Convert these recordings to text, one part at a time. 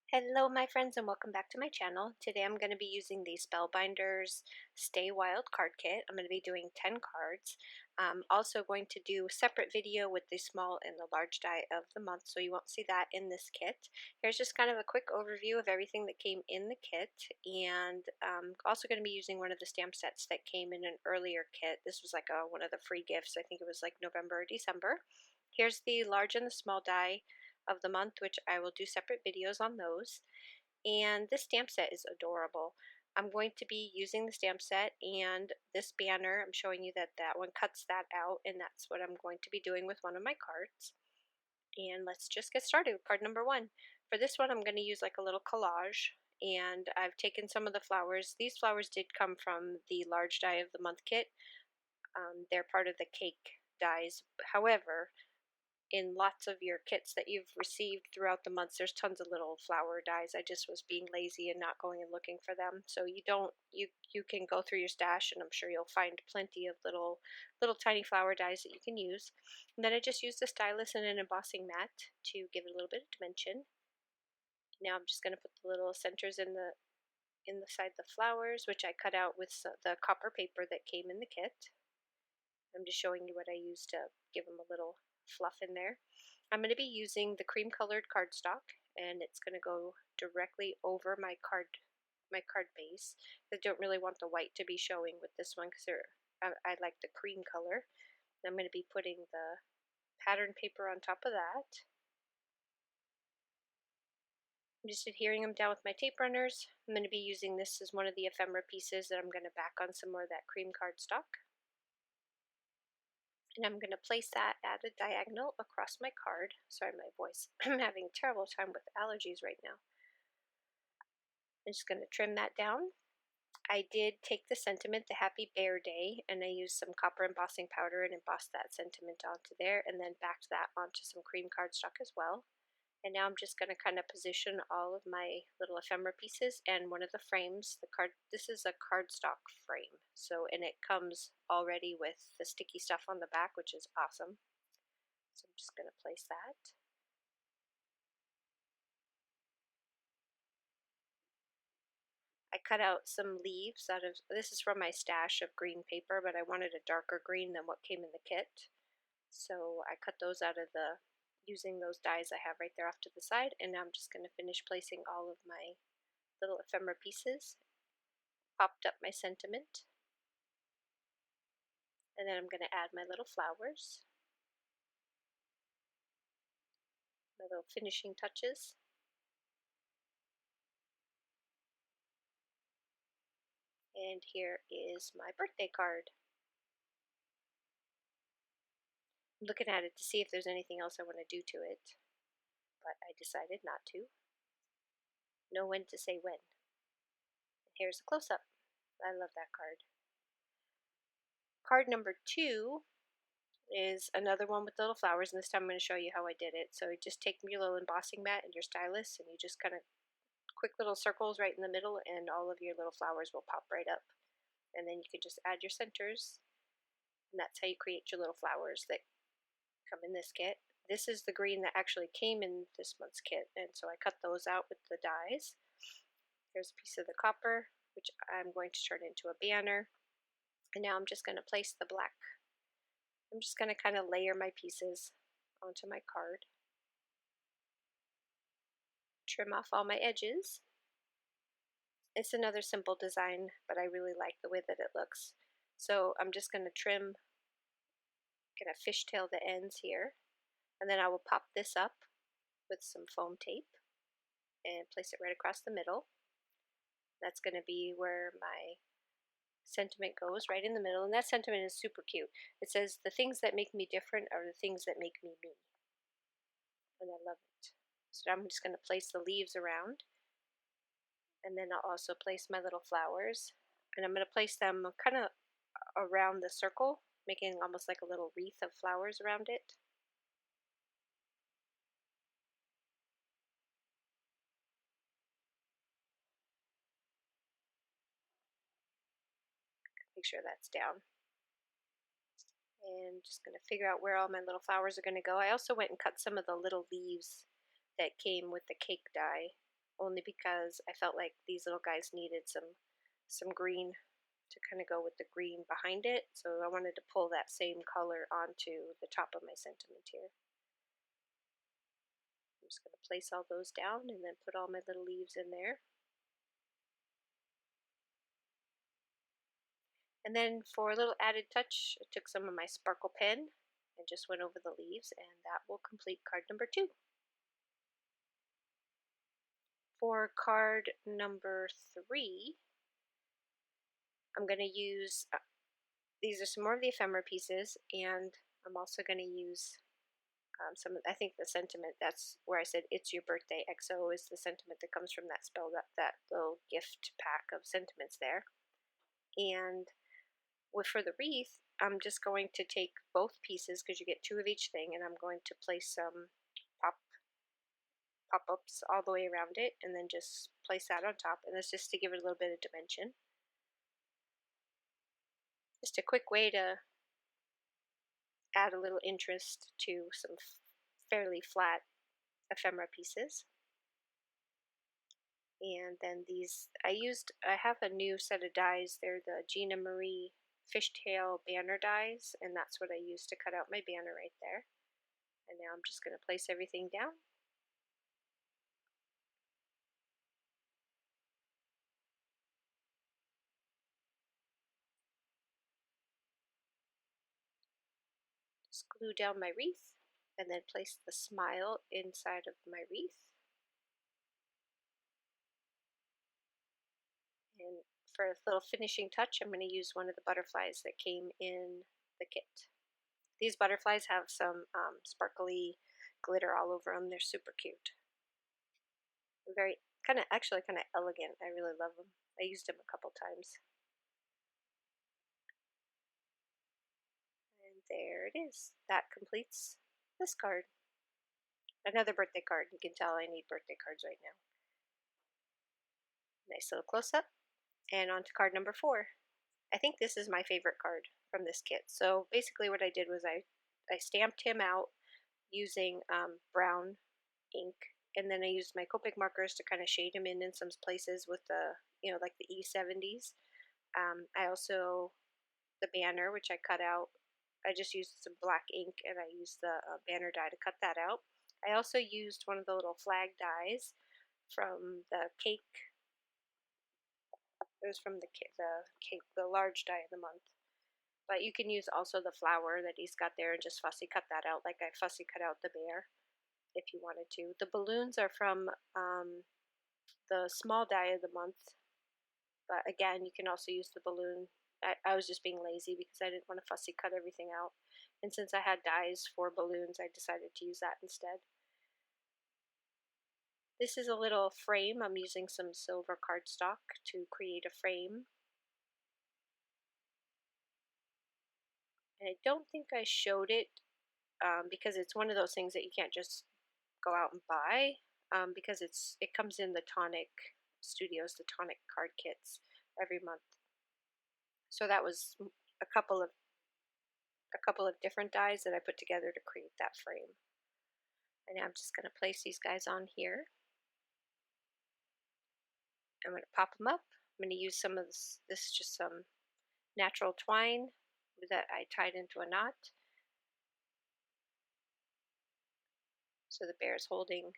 Hello my friends and welcome back to my channel. Today I'm going to be using the Spellbinders Stay Wild card kit. I'm going to be doing 10 cards. I'm also going to do a separate video with the small and the large die of the month, so you won't see that in this kit. Here's just kind of a quick overview of everything that came in the kit, and I'm also going to be using one of the stamp sets that came in an earlier kit. This was like one of the free gifts. I think it was like November or December. Here's the large and the small die of the month, which I will do separate videos on those. And this stamp set is adorable. I'm going to be using the stamp set and this banner. I'm showing you that that one cuts that out, and that's what I'm going to be doing with one of my cards. And let's just get started with card number one. For this one, I'm going to use like a little collage, and I've taken some of the flowers. These flowers did come from the large die of the month kit. They're part of the cake dies. However, in lots of your kits that you've received throughout the months, there's tons of little flower dies. I just was being lazy and not going and looking for them. So you can go through your stash, and I'm sure you'll find plenty of little tiny flower dies that you can use. And then I just used a stylus and an embossing mat to give it a little bit of dimension. Now I'm just going to put the little centers in the side of the flowers, which I cut out with the copper paper that came in the kit. I'm just showing you what I used to give them a little fluff in there. I'm going to be using the cream colored cardstock, and it's going to go directly over my card base. I don't really want the white to be showing with this one because I like the cream color. I'm going to be putting the pattern paper on top of that. I'm just adhering them down with my tape runners. I'm going to be using this as one of the ephemera pieces that I'm going to back on some more of that cream cardstock. And I'm going to place that at a diagonal across my card. Sorry, my voice. I'm having a terrible time with allergies right now. I'm just going to trim that down. I did take the sentiment, the Happy Bear Day, and I used some copper embossing powder and embossed that sentiment onto there, and then backed that onto some cream cardstock as well. And now I'm just going to kind of position all of my little ephemera pieces and one of the frames. This is a cardstock frame, and it comes already with the sticky stuff on the back, which is awesome. So I'm just going to place that. I cut out some leaves out of, this is from my stash of green paper, but I wanted a darker green than what came in the kit. So I cut those out of using those dies I have right there off to the side, and now I'm just going to finish placing all of my little ephemera pieces. Popped up my sentiment, and then I'm going to add my little flowers, my little finishing touches. And here is my birthday card. I'm looking at it to see if there's anything else I want to do to it, but I decided not to. Know when to say when. And here's a close-up. I love that card. Card number two is another one with little flowers, and this time I'm going to show you how I did it. So just take your little embossing mat and your stylus, and you just kind of quick little circles right in the middle, and all of your little flowers will pop right up. And then you can just add your centers, and that's how you create your little flowers that come in this kit. This is the green that actually came in this month's kit, and so I cut those out with the dies. Here's a piece of the copper, which I'm going to turn into a banner. And now I'm just going to place the black. I'm just going to kind of layer my pieces onto my card. Trim off all my edges. It's another simple design, but I really like the way that it looks. So I'm just going to trim, kind of fishtail the ends here, and then I will pop this up with some foam tape and place it right across the middle. That's going to be where my sentiment goes, right in the middle, and that sentiment is super cute. It says, "The things that make me different are the things that make me me." And I love it. So I'm just going to place the leaves around, and then I'll also place my little flowers, and I'm going to place them kind of around the circle, making almost like a little wreath of flowers around it. Make sure that's down. And just going to figure out where all my little flowers are going to go. I also went and cut some of the little leaves that came with the cake die only because I felt like these little guys needed some green to kind of go with the green behind it. So I wanted to pull that same color onto the top of my sentiment here. I'm just going to place all those down and then put all my little leaves in there. And then for a little added touch, I took some of my sparkle pen and just went over the leaves, and that will complete card number 2. For card number 3, I'm going to use, these are some more of the ephemera pieces, and I'm also going to use some of, I think the sentiment, that's where I said it's your birthday. XO is the sentiment that comes from that spell, that little gift pack of sentiments there. And for the wreath, I'm just going to take both pieces, because you get 2 of each thing, and I'm going to place some pop-ups all the way around it, and then just place that on top, and that's just to give it a little bit of dimension. Just a quick way to add a little interest to some fairly flat ephemera pieces. And then these, I have a new set of dies. They're the Gina Marie Fishtail banner dies, and that's what I used to cut out my banner right there. And now I'm just going to place everything down. Just glue down my wreath, and then place the smile inside of my wreath. And for a little finishing touch, I'm going to use one of the butterflies that came in the kit. These butterflies have some sparkly glitter all over them. They're super cute. Very actually kind of elegant. I really love them. I used them a couple times. And there it is. That completes this card. Another birthday card. You can tell I need birthday cards right now. Nice little close-up. And on to card number 4. I think this is my favorite card from this kit. So basically what I did was I stamped him out using brown ink, and then I used my Copic markers to kind of shade him in some places with the, like the E70s. I also, the banner, which I cut out, I just used some black ink, and I used the banner die to cut that out. I also used one of the little flag dies from the cake. It was from the large die of the month. But you can use also the flower that he's got there and just fussy cut that out, like I fussy cut out the bear if you wanted to. The balloons are from the small die of the month, but again, you can also use the balloon. I was just being lazy because I didn't want to fussy cut everything out. And since I had dies for balloons, I decided to use that instead. This is a little frame. I'm using some silver cardstock to create a frame. And I don't think I showed it because it's one of those things that you can't just go out and buy because it comes in the Tonic Studios, the Tonic card kits every month. So that was a couple of different dies that I put together to create that frame. And now I'm just going to place these guys on here. I'm going to pop them up. I'm going to use some of this is just some natural twine that I tied into a knot. So the bear is holding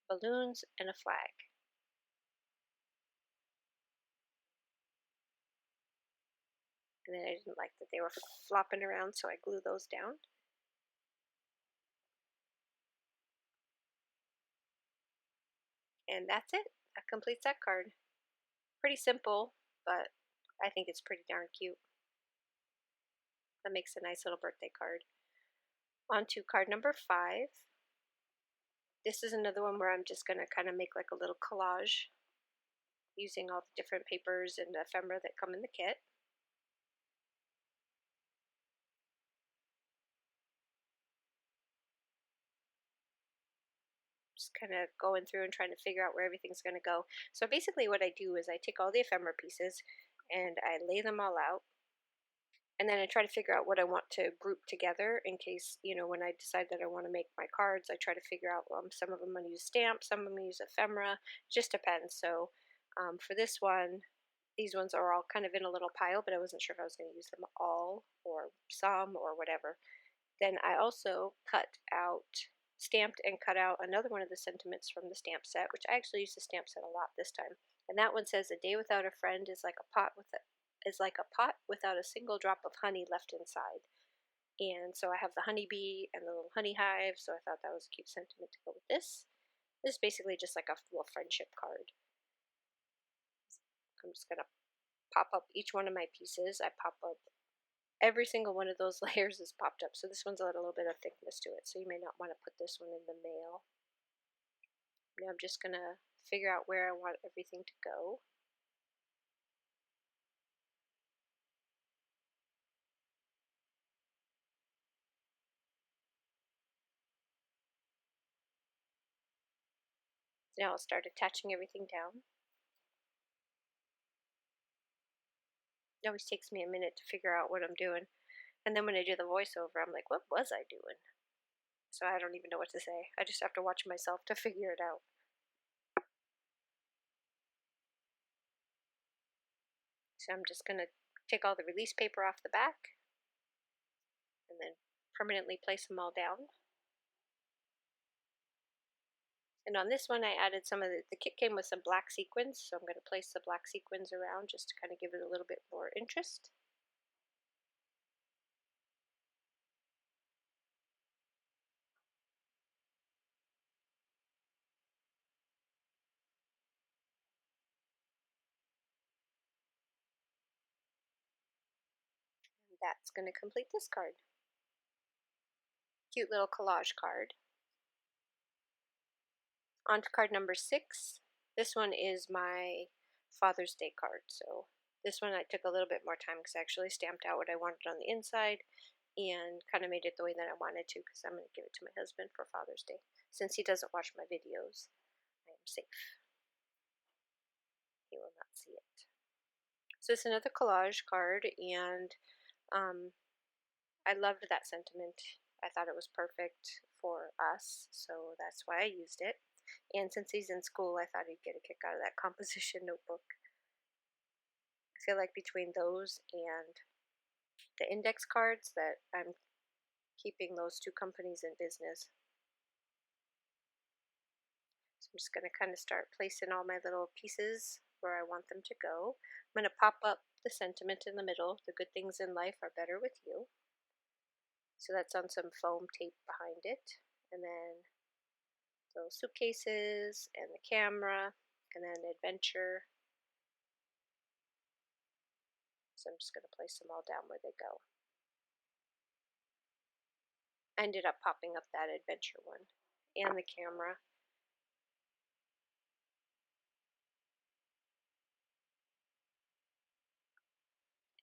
balloons and a flag. And then I didn't like that they were flopping around, so I glued those down. And that's it. That completes that card. Pretty simple, but I think it's pretty darn cute. That makes a nice little birthday card. On to card number 5. This is another one where I'm just going to kind of make like a little collage using all the different papers and ephemera that come in the kit. Just kind of going through and trying to figure out where everything's going to go. So basically what I do is I take all the ephemera pieces and I lay them all out, And then I try to figure out what I want to group together in case, when I decide that I want to make my cards, I try to figure out, some of them I'm going to use stamps, some of them use ephemera, it just depends. So for this one, these ones are all kind of in a little pile, but I wasn't sure if I was going to use them all or some or whatever. Then I also stamped and cut out another one of the sentiments from the stamp set, which I actually used the stamp set a lot this time. And that one says, "A day without a friend is like a pot without a single drop of honey left inside." And so I have the honeybee and the little honey hive, so I thought that was a cute sentiment to go with this. This is basically just like a little friendship card. I'm just gonna pop up each one of my pieces. I pop up every single one of those layers is popped up. So this one's got a little bit of thickness to it, so you may not want to put this one in the mail. Now I'm just gonna figure out where I want everything to go. So now I'll start attaching everything down. It always takes me a minute to figure out what I'm doing. And then when I do the voiceover, I'm like, what was I doing? So I don't even know what to say. I just have to watch myself to figure it out. So I'm just going to take all the release paper off the back and then permanently place them all down. And on this one I added some of the kit came with some black sequins, so I'm going to place the black sequins around just to kind of give it a little bit more interest. And that's going to complete this card. Cute little collage card. On to card number 6. This one is my Father's Day card. So this one I took a little bit more time because I actually stamped out what I wanted on the inside and kind of made it the way that I wanted to, because I'm going to give it to my husband for Father's Day. Since he doesn't watch my videos, I am safe. He will not see it. So it's another collage card, and I loved that sentiment. I thought it was perfect for us, so that's why I used it. And since he's in school, I thought he'd get a kick out of that composition notebook. I feel like between those and the index cards that I'm keeping those two companies in business. So I'm just going to kind of start placing all my little pieces where I want them to go. I'm going to pop up the sentiment in the middle. The good things in life are better with you. So that's on some foam tape behind it. And then those suitcases and the camera and then adventure. So I'm just going to place them all down where they go. I ended up popping up that adventure one and the camera.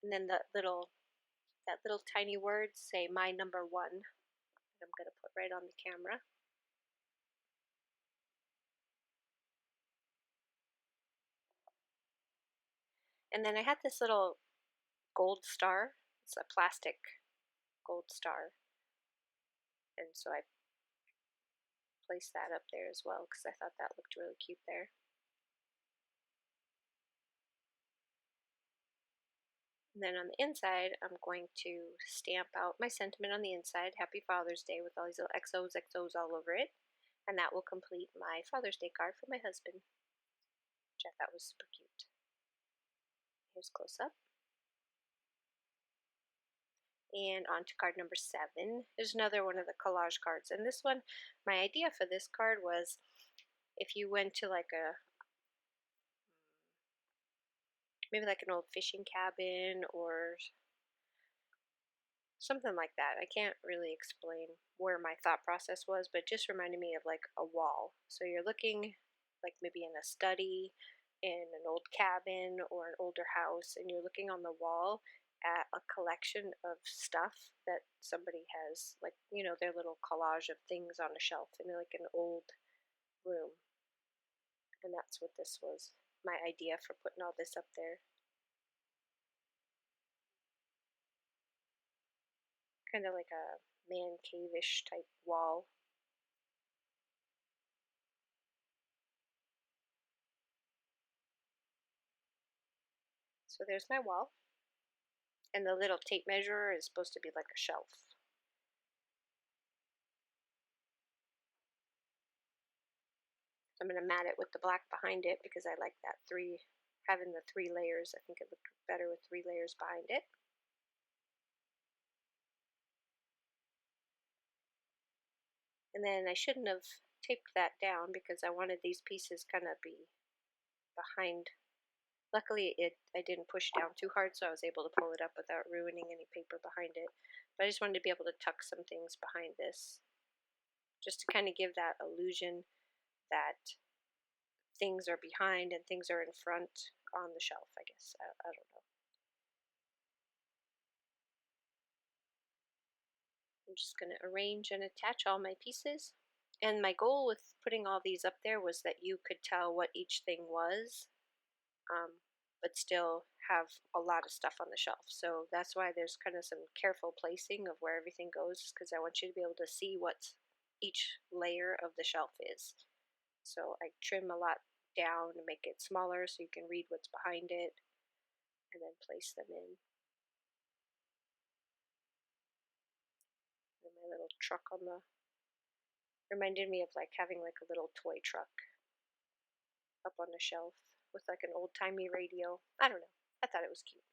And then that little tiny word say my number 1 that I'm going to put right on the camera. And then I had this little gold star. It's a plastic gold star. And so I placed that up there as well because I thought that looked really cute there. And then on the inside, I'm going to stamp out my sentiment on the inside, Happy Father's Day, with all these little XOs, XOs all over it. And that will complete my Father's Day card for my husband, which I thought was super cute. Here's close up. And on to card number 7. There's another one of the collage cards. And this one, my idea for this card was if you went to like maybe like an old fishing cabin or something like that. I can't really explain where my thought process was, but it just reminded me of like a wall. So you're looking like maybe in a study, in an old cabin or an older house, and you're looking on the wall at a collection of stuff that somebody has, like, their little collage of things on a shelf in like an old room. And that's what this was, my idea for putting all this up there. kind of like a man cave-ish type wall. So there's my wall, and the little tape measure is supposed to be like a shelf. I'm going to mat it with the black behind it because I like that having the 3 layers. I think it looked better with 3 layers behind it. And then I shouldn't have taped that down because I wanted these pieces kind of be behind. Luckily I didn't push down too hard, so I was able to pull it up without ruining any paper behind it. But I just wanted to be able to tuck some things behind this, just to kind of give that illusion that things are behind and things are in front on the shelf, I guess. I don't know. I'm just going to arrange and attach all my pieces. And my goal with putting all these up there was that you could tell what each thing was, but still have a lot of stuff on the shelf. So that's why there's kind of some careful placing of where everything goes, because I want you to be able to see what each layer of the shelf is. So I trim a lot down to make it smaller so you can read what's behind it, and then place them in. And my little truck on the reminded me of like having like a little toy truck up on the shelf with like an old-timey radio. I don't know. I thought it was cute.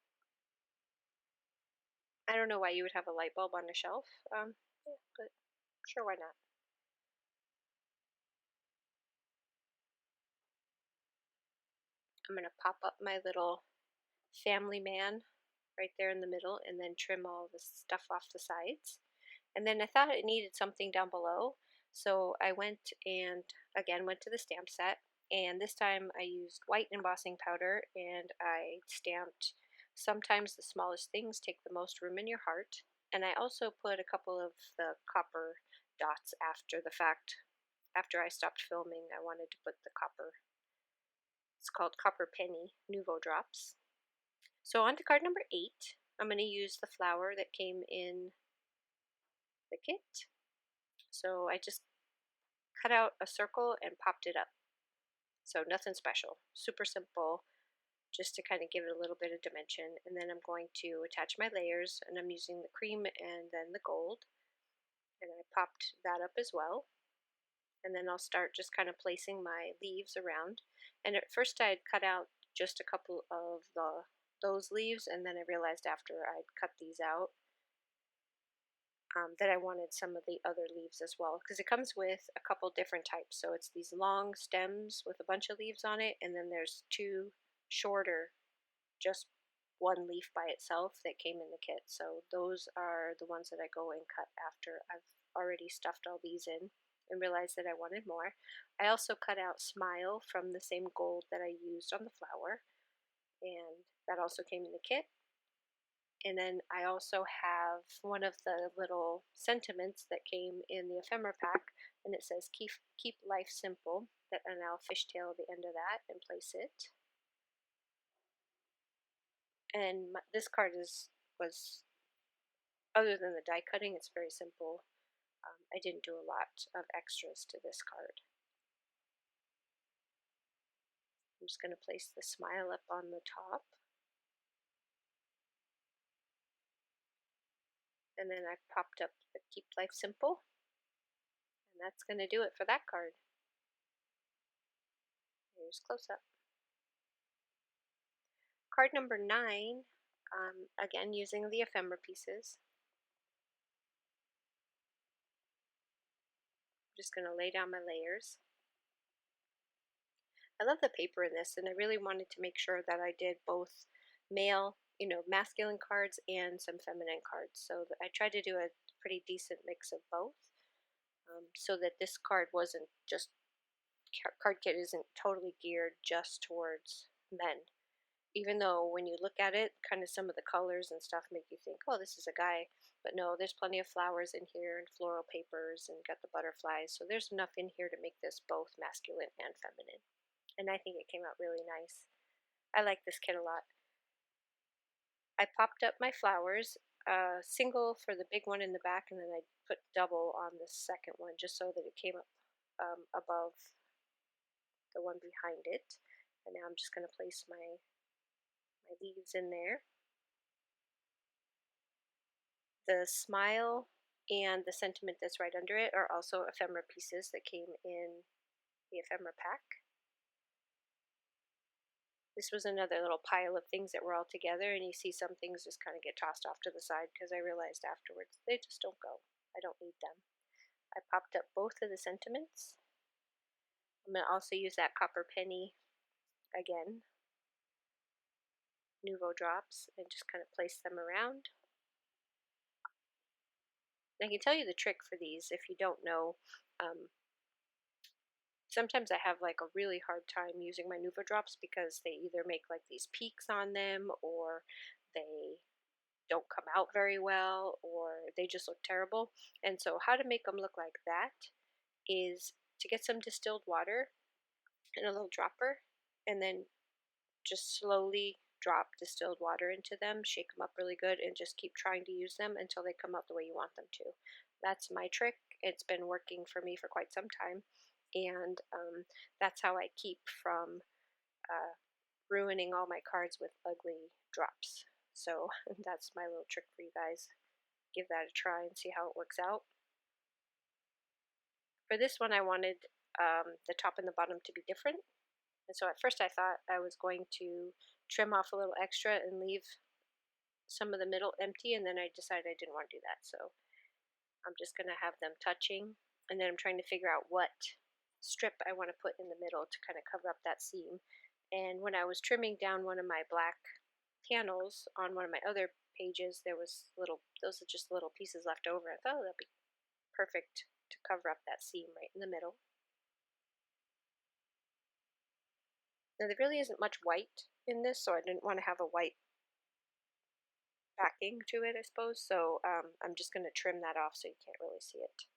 I don't know why you would have a light bulb on the shelf, yeah, but sure, why not? I'm going to pop up my little family man right there in the middle and then trim all the stuff off the sides. And then I thought it needed something down below, so I went and again went to the stamp set, and this time I used white embossing powder and I stamped "Sometimes the smallest things take the most room in your heart," and I also put a couple of the copper dots after the fact. After I stopped filming, I wanted to put the copper. It's called Copper Penny Nouveau Drops. So on to card number 8. I'm going to use the flower that came in the kit. So I just cut out a circle and popped it up. So nothing special, super simple, just to kind of give it a little bit of dimension. And then I'm going to attach my layers, and I'm using the cream and then the gold. And I popped that up as well. And then I'll start just kind of placing my leaves around. And at first I had cut out just a couple of those leaves, and then I realized after I'd cut these out that I wanted some of the other leaves as well, because it comes with a couple different types. So it's these long stems with a bunch of leaves on it, and then there's 2 shorter, just 1 leaf by itself that came in the kit. So those are the ones that I go and cut after I've already stuffed all these in and realized that I wanted more. I also cut out Smile from the same gold that I used on the flower, and that also came in the kit. And then I also have one of the little sentiments that came in the ephemera pack, and it says keep life simple, and I'll fishtail the end of that and place it. And this card was, other than the die cutting, it's very simple. I didn't do a lot of extras to this card. I'm just going to place the smile up on the top. And then I popped up the Keep Life Simple. And that's going to do it for that card. Here's close up. Card number 9, again using the ephemera pieces. I'm just going to lay down my layers. I love the paper in this, and I really wanted to make sure that I did both male, masculine cards and some feminine cards. So I tried to do a pretty decent mix of both, so that this card wasn't just, card kit isn't totally geared just towards men. Even though when you look at it, kind of some of the colors and stuff make you think, oh, this is a guy. But no, there's plenty of flowers in here and floral papers and got the butterflies. So there's enough in here to make this both masculine and feminine. And I think it came out really nice. I like this kit a lot. I popped up my flowers. single for the big one in the back, and then I put double on the second one just so that it came up above the one behind it. And now I'm just going to place my leaves in there. The smile and the sentiment that's right under it are also ephemera pieces that came in the ephemera pack. This was another little pile of things that were all together, and you see some things just kind of get tossed off to the side because I realized afterwards they just don't go. I don't need them. I popped up both of the sentiments. I'm going to also use that copper penny again, Nouveau drops, and just kind of place them around. And I can tell you the trick for these if you don't know. Sometimes I have like a really hard time using my Nouveau drops because they either make like these peaks on them, or they don't come out very well, or they just look terrible. And so how to make them look like that is to get some distilled water in a little dropper, and then just slowly drop distilled water into them, shake them up really good, and just keep trying to use them until they come out the way you want them to. That's my trick. It's been working for me for quite some time, and that's how I keep from ruining all my cards with ugly drops. So that's my little trick for you guys. Give that a try and see how it works out. For this one, I wanted the top and the bottom to be different. And so at first I thought I was going to trim off a little extra and leave some of the middle empty, and then I decided I didn't want to do that. So I'm just going to have them touching, and then I'm trying to figure out what strip I want to put in the middle to kind of cover up that seam. And when I was trimming down one of my black panels on one of my other pages, there was those are just little pieces left over. I thought, oh, that'd be perfect to cover up that seam right in the middle. Now there really isn't much white in this, so I didn't want to have a white backing to it, I suppose. So I'm just going to trim that off so you can't really see it.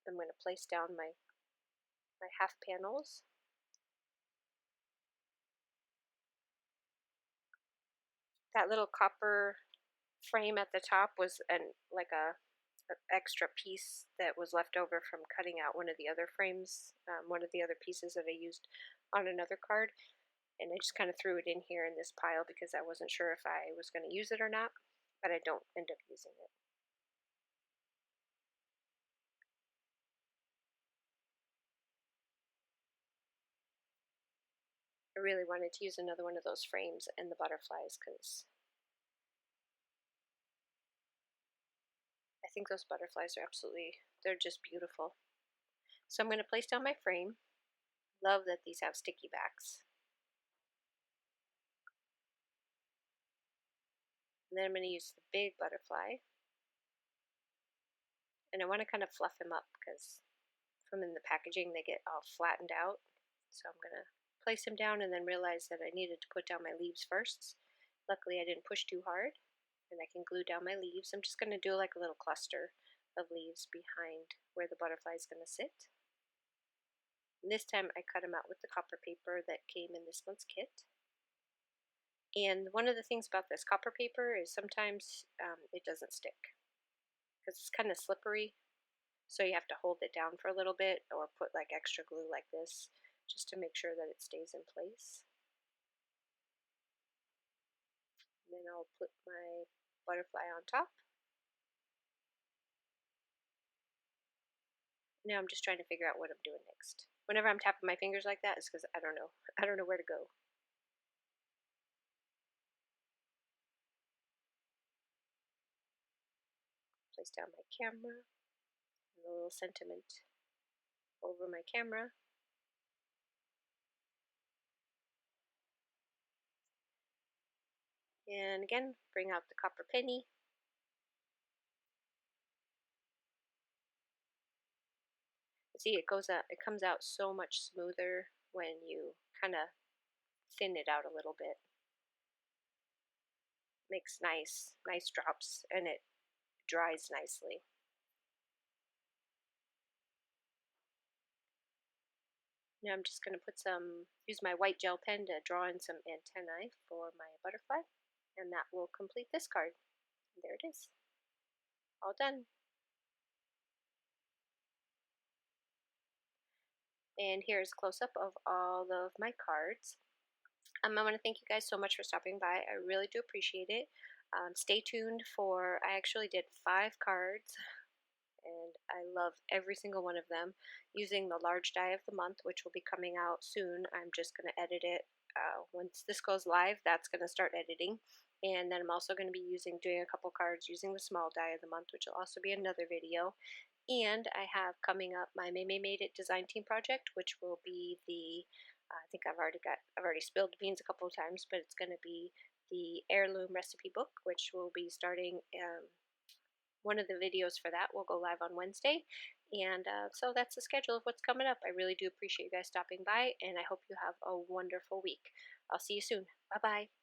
I'm going to place down my half panels. That little copper frame at the top was like a extra piece that was left over from cutting out one of the other frames, one of the other pieces that I used on another card, and I just kind of threw it in here in this pile because I wasn't sure if I was going to use it or not, but I don't end up using it. I really wanted to use another one of those frames and the butterflies because I think those butterflies are they're just beautiful. So I'm going to place down my frame. Love that these have sticky backs. And then I'm going to use the big butterfly. And I want to kind of fluff him up because from in the packaging they get all flattened out. So I'm going to place him down and then realize that I needed to put down my leaves first. Luckily I didn't push too hard, and I can glue down my leaves. I'm just going to do like a little cluster of leaves behind where the butterfly is going to sit. And this time I cut them out with the copper paper that came in this month's kit. And one of the things about this copper paper is sometimes it doesn't stick because it's kind of slippery. So you have to hold it down for a little bit or put like extra glue like this just to make sure that it stays in place. And then I'll put my butterfly on top. Now I'm just trying to figure out what I'm doing next. Whenever I'm tapping my fingers like that, it's because I don't know. I don't know where to go. Place down my camera and a little sentiment over my camera. And again, bring out the copper penny. See, it comes out so much smoother when you kind of thin it out a little bit. Makes nice drops, and it dries nicely. Now I'm just going to use my white gel pen to draw in some antennae for my butterfly, and that will complete this card. There it is, all done. And here's a close-up of all of my cards. I want to thank you guys so much for stopping by. I really do appreciate it. Stay tuned for, I actually did 5 cards, and I love every single one of them using the large die of the month, which will be coming out soon. I'm just going to edit it. Once this goes live, that's going to start editing. And then I'm also going to be doing a couple cards using the small die of the month, which will also be another video. And I have coming up my May Made It design team project, which will be I think I've already spilled beans a couple of times, but it's going to be the heirloom recipe book, which will be starting. One of the videos for that will go live on Wednesday. And so that's the schedule of what's coming up. I really do appreciate you guys stopping by, and I hope you have a wonderful week. I'll see you soon. Bye bye.